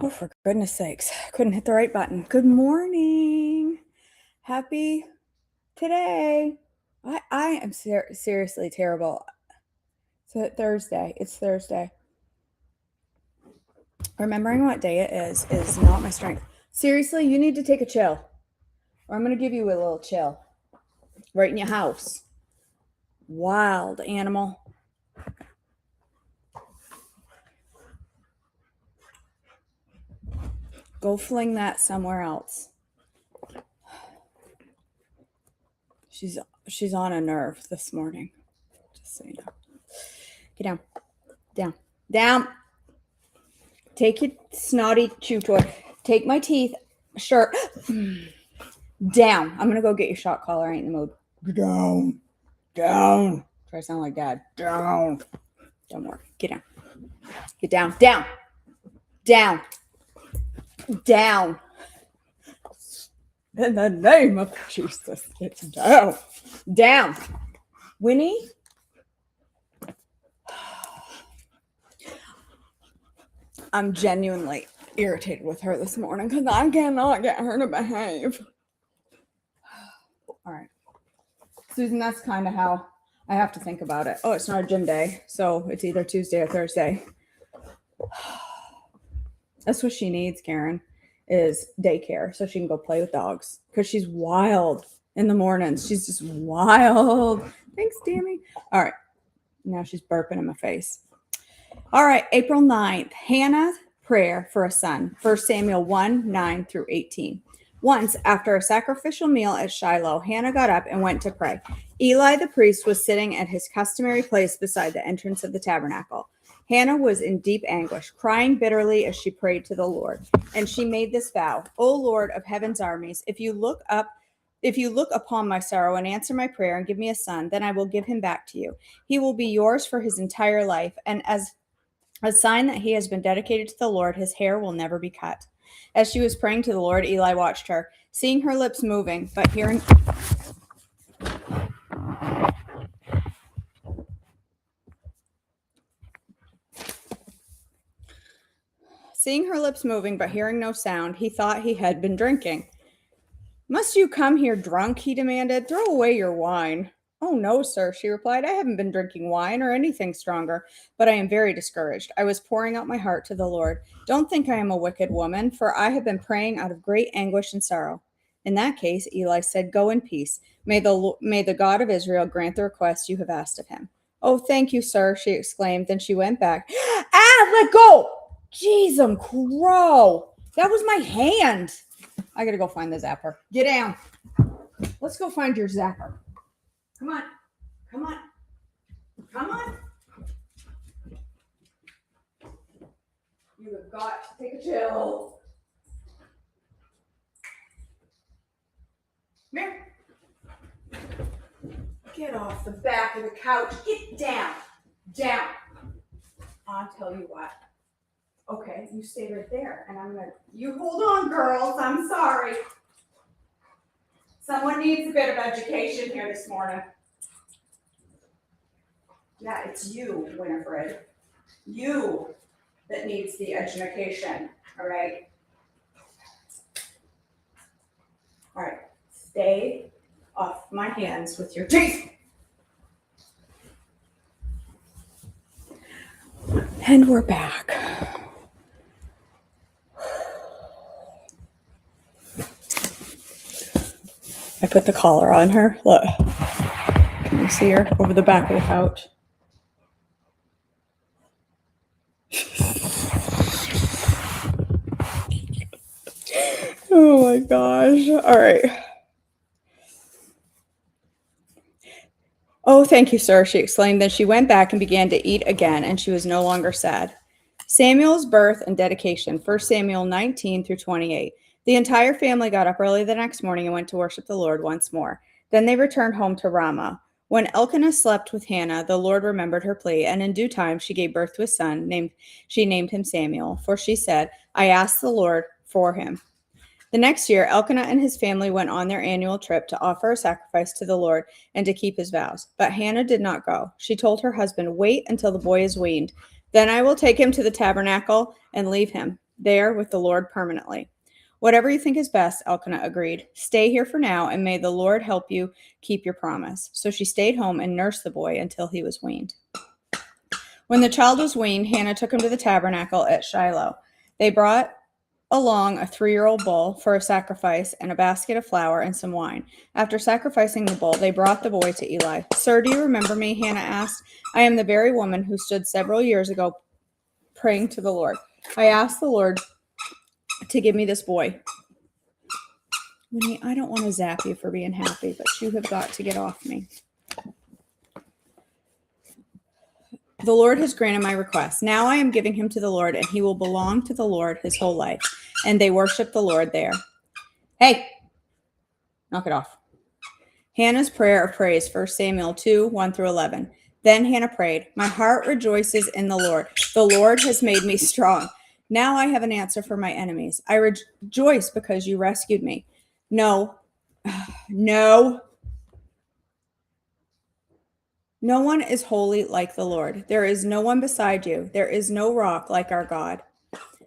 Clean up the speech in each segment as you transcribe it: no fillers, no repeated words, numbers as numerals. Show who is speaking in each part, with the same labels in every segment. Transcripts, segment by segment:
Speaker 1: Oh, for goodness sakes. Couldn't hit the right button. Good morning. Happy today. I am seriously terrible. It's Thursday. It's Thursday. Remembering what day it is not my strength. Seriously, you need to take a chill. Or I'm going to give you a little chill. Right in your house. Wild animal. Go fling that somewhere else. She's on a nerve this morning. Just so you know. Get down. Down. Down. Take your snotty chew toy. Take my teeth. Shirt. Down. I'm going to go get your shot collar. I ain't in the mood. Down. Down. Try to sound like Dad. Down. Don't worry. Get down. Get down. Down. Down. Down. In the name of Jesus. It's down. Down. Winnie? I'm genuinely irritated with her this morning because I cannot get her to behave. All right. Susan, that's kind of how I have to think about it. Oh, it's not a gym day, so it's either Tuesday or Thursday. That's what she needs, Karen, is daycare so she can go play with dogs because she's wild in the mornings. She's just wild. Thanks, Tammy. All right. Now she's burping in my face. All right. April 9th, Hannah's prayer for a son. 1 Samuel 1:9-18. Once, after a sacrificial meal at Shiloh, Hannah got up and went to pray. Eli the priest was sitting at his customary place beside the entrance of the tabernacle. Hannah was in deep anguish, crying bitterly as she prayed to the Lord. And she made this vow: O Lord of heaven's armies, if you look upon my sorrow and answer my prayer and give me a son, then I will give him back to you. He will be yours for his entire life, and as a sign that he has been dedicated to the Lord, his hair will never be cut. As she was praying to the Lord, Eli watched her, seeing her lips moving, but hearing no sound, he thought he had been drinking. Must you come here drunk? He demanded. Throw away your wine. Oh, no, sir, she replied. I haven't been drinking wine or anything stronger, but I am very discouraged. I was pouring out my heart to the Lord. Don't think I am a wicked woman, for I have been praying out of great anguish and sorrow. In that case, Eli said, go in peace. May the God of Israel grant the request you have asked of him. Oh, thank you, sir, she exclaimed. Then she went back. Let go! Jeez, crow. That was my hand. I gotta go find the zapper. Get down. Let's go find your zapper. Come on. Come on. Come on. You have got to take a chill. Come here. Get off the back of the couch. Get down. Down. I'll tell you what. Okay, you stay right there, and you hold on, girls. I'm sorry. Someone needs a bit of education here this morning. Yeah, it's you, Winifred. You that needs the education, all right? All right, stay off my hands with your teeth. And we're back. I put the collar on her. Look. Can you see her over the back of the couch? Oh my gosh. All right. Oh, thank you, sir, she exclaimed. Then she went back and began to eat again, and she was no longer sad. Samuel's birth and dedication, 1 Samuel 19-28. The entire family got up early the next morning and went to worship the Lord once more. Then they returned home to Ramah. When Elkanah slept with Hannah, the Lord remembered her plea, and in due time she gave birth to a son. She named him Samuel, for she said, I asked the Lord for him. The next year, Elkanah and his family went on their annual trip to offer a sacrifice to the Lord and to keep his vows. But Hannah did not go. She told her husband, wait until the boy is weaned. Then I will take him to the tabernacle and leave him. there with the Lord permanently. Whatever you think is best, Elkanah agreed. Stay here for now, and may the Lord help you keep your promise. So she stayed home and nursed the boy until he was weaned. When the child was weaned, Hannah took him to the tabernacle at Shiloh. They brought along a 3-year-old bull for a sacrifice and a basket of flour and some wine. After sacrificing the bull, they brought the boy to Eli. Sir, do you remember me? Hannah asked. I am the very woman who stood several years ago praying to the Lord. I asked the Lord to give me this boy. Winnie, I don't want to zap you for being happy, but you have got to get off me. The Lord has granted my request. Now I am giving him to the Lord, and he will belong to the Lord his whole life. And they worship the Lord there. Hey, knock it off. Hannah's prayer of praise, 1 Samuel 2, 1 through 11. Then Hannah prayed, my heart rejoices in the Lord. The Lord has made me strong. Now I have an answer for my enemies. I rejoice because you rescued me. No. No one is holy like the Lord. There is no one beside you. There is no rock like our God.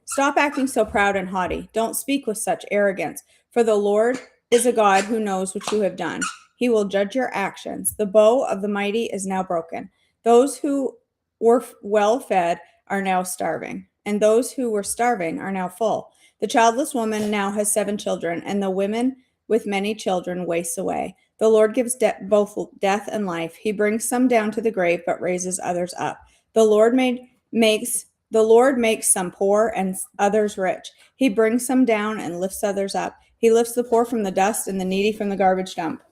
Speaker 1: Stop acting so proud and haughty. Don't speak with such arrogance, for the Lord is a God who knows what you have done. He will judge your actions. The bow of the mighty is now broken. Those who were well fed are now starving, and those who were starving are now full. The childless woman now has 7 children, and the women with many children wastes away. The Lord gives both death and life. He brings some down to the grave, but raises others up. The Lord makes some poor and others rich. He brings some down and lifts others up. He lifts the poor from the dust and the needy from the garbage dump.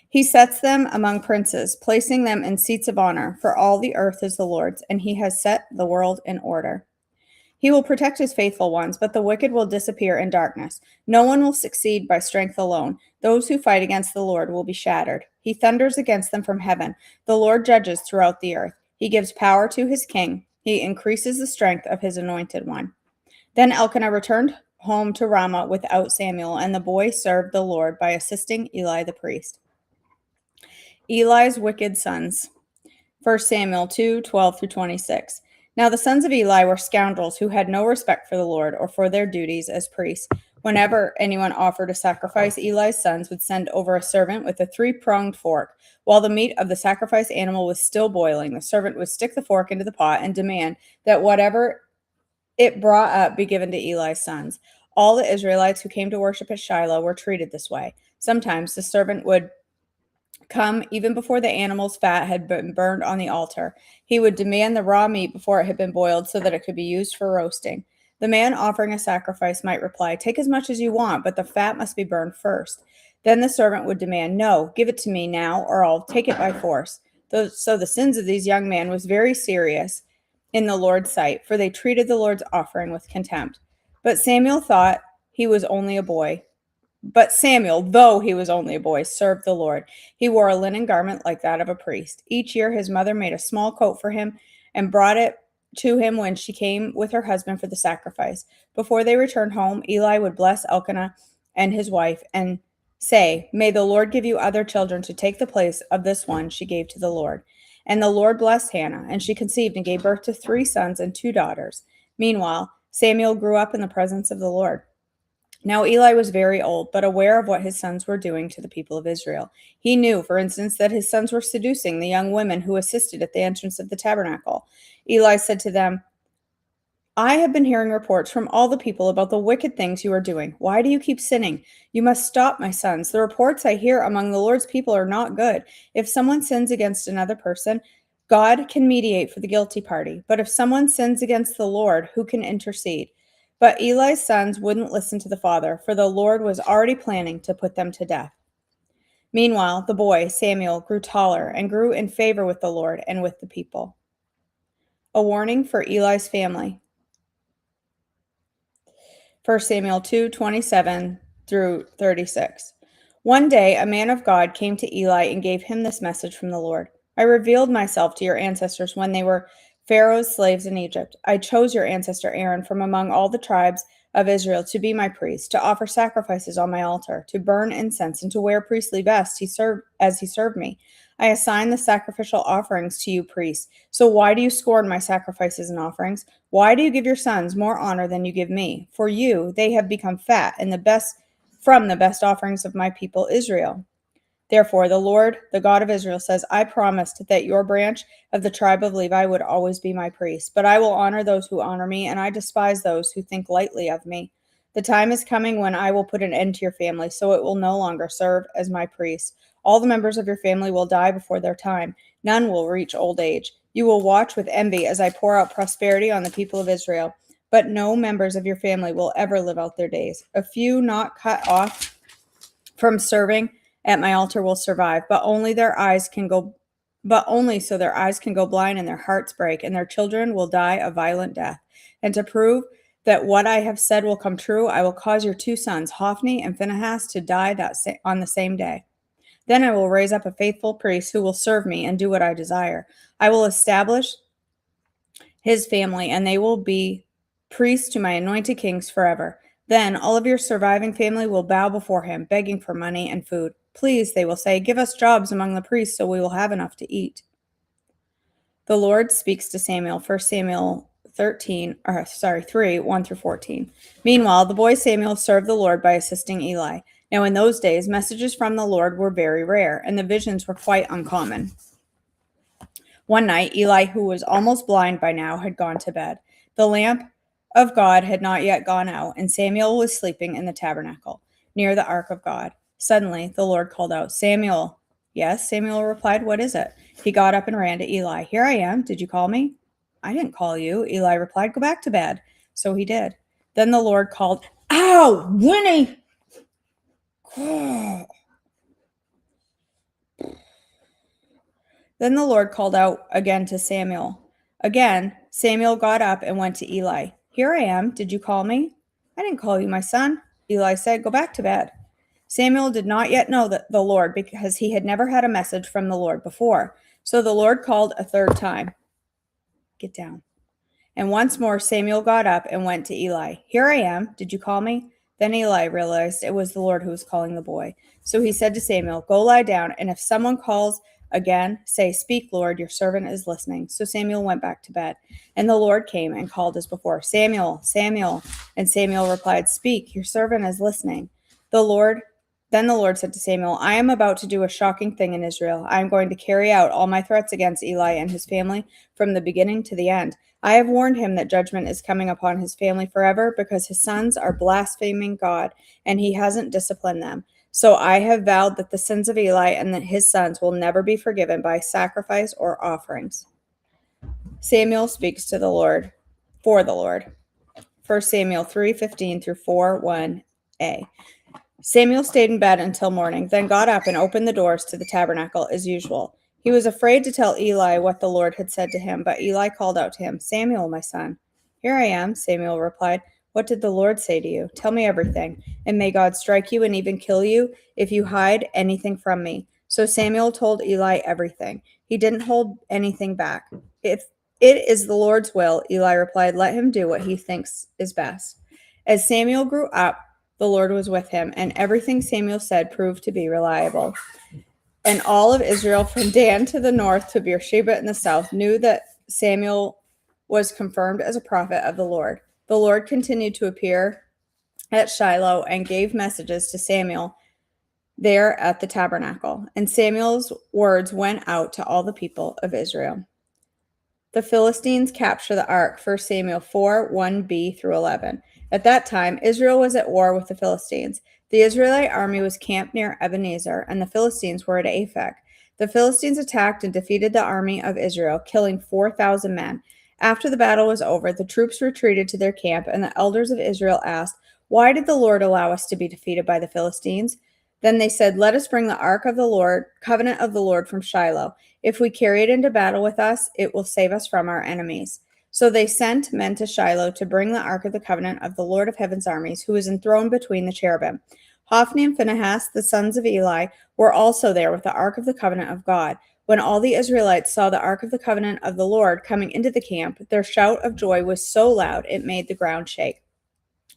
Speaker 1: He sets them among princes, placing them in seats of honor, for all the earth is the Lord's, and he has set the world in order. He will protect his faithful ones, but the wicked will disappear in darkness. No one will succeed by strength alone. Those who fight against the Lord will be shattered. He thunders against them from heaven. The Lord judges throughout the earth. He gives power to his king. He increases the strength of his anointed one. Then Elkanah returned home to Ramah without Samuel, and the boy served the Lord by assisting Eli the priest. Eli's wicked sons. 1 Samuel 2, 12 through 26. Now the sons of Eli were scoundrels who had no respect for the Lord or for their duties as priests. Whenever anyone offered a sacrifice, Eli's sons would send over a servant with a 3-pronged fork. While the meat of the sacrifice animal was still boiling, the servant would stick the fork into the pot and demand that whatever it brought up be given to Eli's sons. All the Israelites who came to worship at Shiloh were treated this way. Sometimes the servant would come even before the animal's fat had been burned on the altar. He would demand the raw meat before it had been boiled so that it could be used for roasting. The man offering a sacrifice might reply, take as much as you want, but the fat must be burned first. Then the servant would demand, no, give it to me now, or I'll take it by force. So the sins of these young men was very serious in the Lord's sight, for they treated the Lord's offering with contempt. But Samuel, though he was only a boy, served the Lord. He wore a linen garment like that of a priest. Each year his mother made a small coat for him and brought it to him when she came with her husband for the sacrifice. Before they returned home, Eli would bless Elkanah and his wife and say, may the Lord give you other children to take the place of this one she gave to the Lord. And the Lord blessed Hannah, and she conceived and gave birth to 3 sons and 2 daughters. Meanwhile, Samuel grew up in the presence of the Lord. Now Eli was very old, but aware of what his sons were doing to the people of Israel. He knew, for instance, that his sons were seducing the young women who assisted at the entrance of the tabernacle. Eli said to them, I have been hearing reports from all the people about the wicked things you are doing. Why do you keep sinning? You must stop, my sons. The reports I hear among the Lord's people are not good. If someone sins against another person, God can mediate for the guilty party. But if someone sins against the Lord, who can intercede? But Eli's sons wouldn't listen to the father, for the Lord was already planning to put them to death. Meanwhile, the boy, Samuel, grew taller and grew in favor with the Lord and with the people. A warning for Eli's family. 1 Samuel 2, 27 through 36. One day, a man of God came to Eli and gave him this message from the Lord. I revealed myself to your ancestors when they were Pharaoh's slaves in Egypt. I chose your ancestor Aaron from among all the tribes of Israel to be my priest, to offer sacrifices on my altar, to burn incense, and to wear priestly vests he served me. I assign the sacrificial offerings to you priests. So why do you scorn my sacrifices and offerings? Why do you give your sons more honor than you give me? For you, they have become fat and the best from the best offerings of my people Israel. Therefore, the Lord, the God of Israel, says, I promised that your branch of the tribe of Levi would always be my priest. But I will honor those who honor me, and I despise those who think lightly of me. The time is coming when I will put an end to your family, so it will no longer serve as my priest. All the members of your family will die before their time. None will reach old age. You will watch with envy as I pour out prosperity on the people of Israel. But no members of your family will ever live out their days. A few not cut off from serving at my altar will survive, but only so their eyes can go blind and their hearts break, and their children will die a violent death. And to prove that what I have said will come true, I will cause your two sons, Hophni and Phinehas, to die on the same day. Then I will raise up a faithful priest who will serve me and do what I desire. I will establish his family, and they will be priests to my anointed kings forever. Then all of your surviving family will bow before him, begging for money and food. Please, they will say, give us jobs among the priests so we will have enough to eat. The Lord speaks to Samuel, 1 Samuel 3, 1 through 14. Meanwhile, the boy Samuel served the Lord by assisting Eli. Now in those days, messages from the Lord were very rare, and the visions were quite uncommon. One night, Eli, who was almost blind by now, had gone to bed. The lamp of God had not yet gone out, and Samuel was sleeping in the tabernacle, near the ark of God. Suddenly, the Lord called out, Samuel. Yes, Samuel replied, what is it? He got up and ran to Eli. Here I am. Did you call me? I didn't call you. Eli replied, go back to bed. So he did. Then the Lord called, ow, Winnie! Then the Lord called out again to Samuel. Again, Samuel got up and went to Eli. Here I am. Did you call me? I didn't call you, my son. Eli said, go back to bed. Samuel did not yet know the Lord because he had never had a message from the Lord before. So the Lord called a third time. Get down. And once more Samuel got up and went to Eli. Here I am. Did you call me? Then Eli realized it was the Lord who was calling the boy. So he said to Samuel, go lie down, and if someone calls again, say, speak, Lord, your servant is listening. So Samuel went back to bed. And the Lord came and called as before, Samuel, Samuel. And Samuel replied, speak, your servant is listening. Then the Lord said to Samuel, I am about to do a shocking thing in Israel. I am going to carry out all my threats against Eli and his family from the beginning to the end. I have warned him that judgment is coming upon his family forever because his sons are blaspheming God, and he hasn't disciplined them. So I have vowed that the sins of Eli and that his sons will never be forgiven by sacrifice or offerings. Samuel speaks to the Lord, for the Lord. 1 Samuel 3:15 through 4:1a. Samuel stayed in bed until morning, then got up and opened the doors to the tabernacle as usual. He was afraid to tell Eli what the Lord had said to him, but Eli called out to him, Samuel, my son. Here I am, Samuel replied. What did the Lord say to you? Tell me everything, and may God strike you and even kill you if you hide anything from me. So Samuel told Eli everything. He didn't hold anything back. If it is the Lord's will, Eli replied, let him do what he thinks is best. As Samuel grew up, the Lord was with him, and everything Samuel said proved to be reliable. And all of Israel, from Dan to the north to Beersheba in the south, knew that Samuel was confirmed as a prophet of the Lord. The Lord continued to appear at Shiloh and gave messages to Samuel there at the tabernacle. And Samuel's words went out to all the people of Israel. The Philistines capture the ark, 1 Samuel 4:1b through 11. At that time, Israel was at war with the Philistines. The Israelite army was camped near Ebenezer, and the Philistines were at Aphek. The Philistines attacked and defeated the army of Israel, killing 4,000 men. After the battle was over, the troops retreated to their camp, and the elders of Israel asked, why did the Lord allow us to be defeated by the Philistines? Then they said, let us bring the ark of the Lord, covenant of the Lord from Shiloh. If we carry it into battle with us, it will save us from our enemies. So they sent men to Shiloh to bring the ark of the covenant of the Lord of heaven's armies, who was enthroned between the cherubim. Hophni and Phinehas, the sons of Eli, were also there with the ark of the covenant of God. When all the Israelites saw the ark of the covenant of the Lord coming into the camp, their shout of joy was so loud it made the ground shake.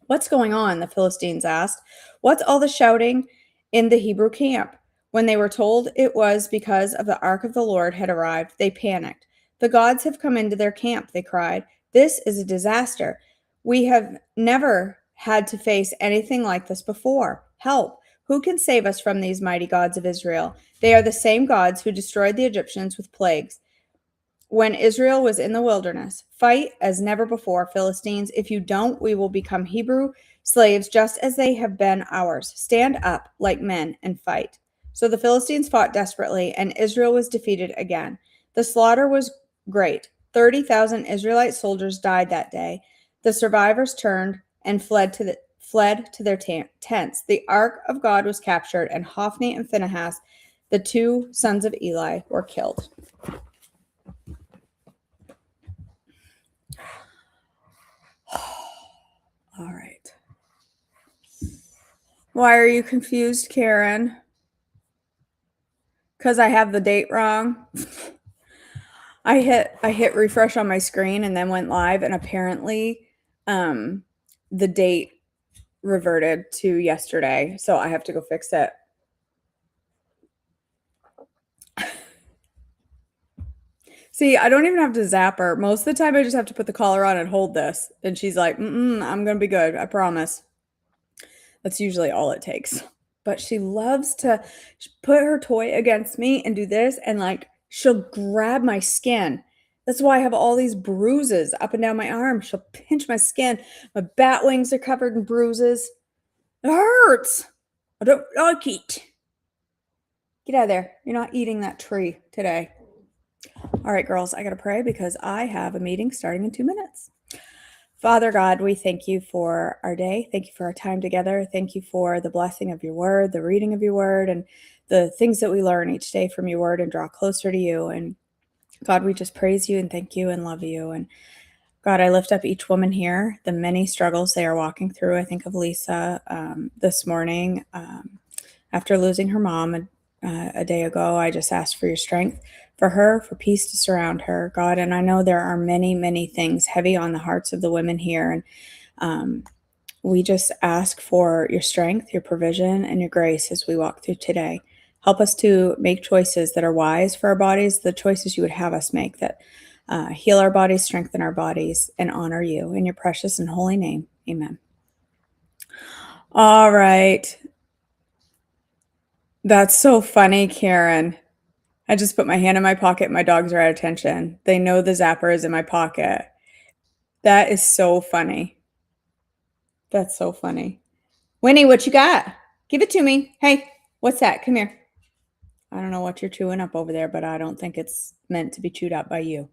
Speaker 1: "What's going on?" the Philistines asked. "What's all the shouting in the Hebrew camp?" When they were told it was because of the ark of the Lord had arrived, they panicked. "The gods have come into their camp," they cried. "This is a disaster. We have never had to face anything like this before. Help! Who can save us from these mighty gods of Israel? They are the same gods who destroyed the Egyptians with plagues when Israel was in the wilderness. Fight as never before, Philistines. If you don't, we will become Hebrew slaves just as they have been ours. Stand up like men and fight." So the Philistines fought desperately, and Israel was defeated again. The slaughter was great. 30,000 Israelite soldiers died that day. The survivors turned and fled to their tents. The ark of God was captured, and Hophni and Phinehas, the two sons of Eli, were killed. All right. Why are you confused, Karen? Because I have the date wrong. I hit refresh on my screen and then went live, and apparently the date reverted to yesterday, so I have to go fix it. See, I don't even have to zap her. Most of the time, I just have to put the collar on and hold this. And she's like, I'm going to be good. I promise. That's usually all it takes. But she loves to put her toy against me and do this. And like, she'll grab my skin. That's why I have all these bruises up and down my arm. She'll pinch my skin. My bat wings are covered in bruises. It hurts. I don't like it. Get out of there. You're not eating that tree today. All right, girls, I got to pray because I have a meeting starting in 2 minutes. Father God, we thank you for our day. Thank you for our time together. Thank you for the blessing of your word, the reading of your word, and the things that we learn each day from your word and draw closer to you. And God, we just praise you and thank you and love you. And God, I lift up each woman here, the many struggles they are walking through. I think of Lisa this morning after losing her mom a day ago. I just asked for your strength for her, for peace to surround her, God. And I know there are many, many things heavy on the hearts of the women here. And we just ask for your strength, your provision, and your grace as we walk through today. Help us to make choices that are wise for our bodies, the choices you would have us make that heal our bodies, strengthen our bodies, and honor you. In your precious and holy name, amen. All right. That's so funny, Karen. I just put my hand in my pocket. My dogs are at attention. They know the zapper is in my pocket. That is so funny. That's so funny. Winnie, what you got? Give it to me. Hey, what's that? Come here. I don't know what you're chewing up over there, but I don't think it's meant to be chewed up by you.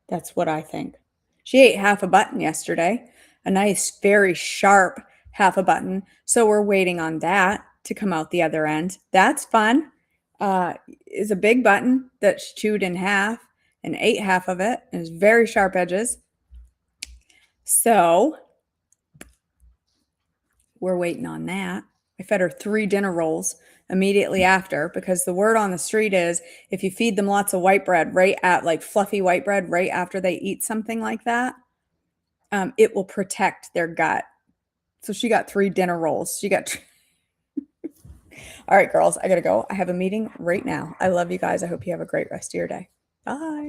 Speaker 1: That's what I think. She ate half a button yesterday, a nice, very sharp half a button. So we're waiting on that to come out the other end. That's fun. Is a big button that she chewed in half and ate half of it. It was very sharp edges. So we're waiting on that. I fed her 3 dinner rolls immediately after because the word on the street is if you feed them lots of white bread right at like fluffy white bread right after they eat something like that, it will protect their gut. So she got 3 dinner rolls. She got all right, girls, I gotta go. I have a meeting right now. I love you guys. I hope you have a great rest of your day. Bye.